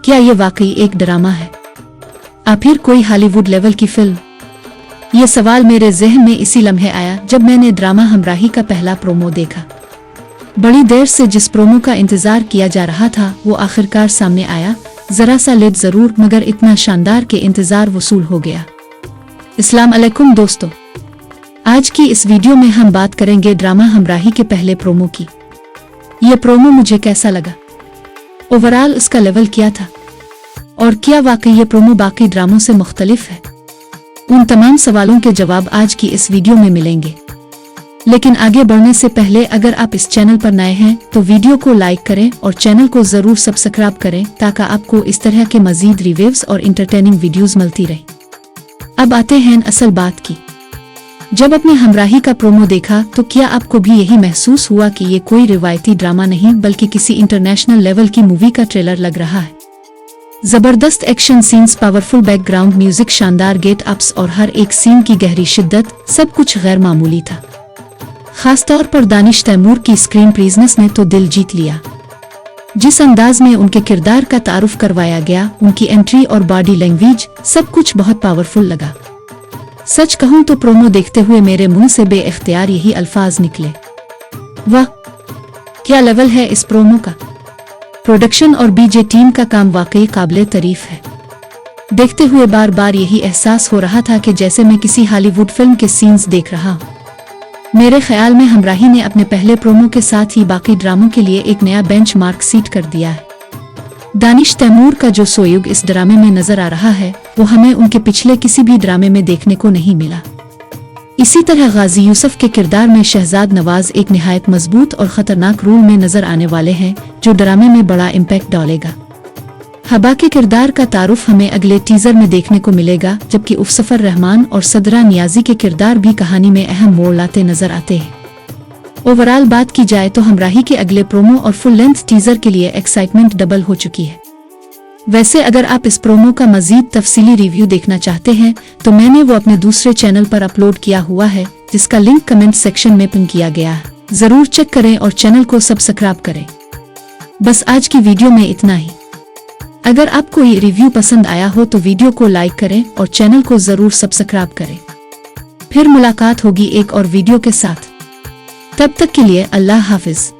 क्या ये वाकई एक ड्रामा है या फिर कोई हॉलीवुड लेवल की फिल्म? ये सवाल मेरे जहन में इसी लम्हे आया जब मैंने ड्रामा हमराही का पहला प्रोमो देखा। बड़ी देर से जिस प्रोमो का इंतजार किया जा रहा था वो आखिरकार सामने आया। जरा सा लेट जरूर, मगर इतना शानदार कि इंतजार वसूल हो गया। अस्सलाम अलैकुम दोस्तों, आज की इस वीडियो में हम बात करेंगे ड्रामा हमराही के पहले प्रोमो की। ये प्रोमो मुझे कैसा लगा, ओवरऑल इसका लेवल क्या था, और क्या वाकई ये प्रोमो बाकी ड्रामों से मुख्तलिफ है? उन तमाम सवालों के जवाब आज की इस वीडियो में मिलेंगे। लेकिन आगे बढ़ने से पहले अगर आप इस चैनल पर नए हैं तो वीडियो को लाइक करें और चैनल को जरूर सब्सक्राइब करें ताकि आपको इस तरह के मजीद रिव्यूज और इंटरटेनिंग वीडियोस मिलती रहे। अब आते हैं असल बात की। जब अपने हमराही का प्रोमो देखा तो क्या आपको भी यही महसूस हुआ कि ये कोई रिवायती ड्रामा नहीं बल्कि किसी इंटरनेशनल लेवल की मूवी का ट्रेलर लग रहा है? जबरदस्त action scenes, powerful background music, शानदार गेट अप्स और हर एक सीन की गहरी शिद्दत, सब कुछ गैर मामूली था। खासतौर पर दानिश तैमूर की स्क्रीन प्रेजेंस ने तो दिल जीत लिया। जिस अंदाज में उनके किरदार का तारुफ करवाया गया, उनकी एंट्री और बॉडी लैंग्वेज, सब कुछ बहुत पावरफुल लगा। सच कहूं तो प्रोमो देखते हुए मेरे मुंह से बेइख्तियार यही अल्फाज निकले, वाह क्या लेवल है इस प्रोमो का। प्रोडक्शन और बीजे टीम का काम वाकई काबिले तारीफ है। देखते हुए बार बार यही एहसास हो रहा था कि जैसे मैं किसी हॉलीवुड फिल्म के सीन्स देख रहा हूं। मेरे ख्याल में हमराही ने अपने पहले प्रोमो के साथ ही बाकी ड्रामों के लिए एक नया बेंचमार्क सेट कर दिया है। दानिश तैमूर का जो सोयुग इस ड्रामे में नजर आ रहा है वो हमें उनके पिछले किसी भी ड्रामे में देखने को नहीं मिला। इसी तरह गाजी यूसुफ के किरदार में शहजाद नवाज एक निहायत मजबूत और खतरनाक रोल में नजर आने वाले हैं जो ड्रामे में बड़ा इम्पैक्ट डालेगा। हबा के किरदार का तारुफ हमें अगले टीजर में देखने को मिलेगा, जबकि उफ़सफ़र रहमान और सदरा नियाजी के किरदार भी कहानी में अहम मोड़ लाते नजर आते हैं। ओवरऑल बात की जाए तो हमराही के अगले प्रोमो और फुल लेंथ टीजर के लिए एक्साइटमेंट डबल हो चुकी है। वैसे अगर आप इस प्रोमो का मजीद तफसीली रिव्यू देखना चाहते हैं तो मैंने वो अपने दूसरे चैनल पर अपलोड किया हुआ है, जिसका लिंक कमेंट सेक्शन में पिन किया गया है। जरूर चेक करें और चैनल को सब्सक्राइब करें। बस आज की वीडियो में इतना ही। अगर आपको ये रिव्यू पसंद आया हो तो वीडियो को लाइक करें और चैनल को जरूर सब्सक्राइब करें। फिर मुलाकात होगी एक और वीडियो के साथ। तब तक के लिए अल्लाह हाफिज।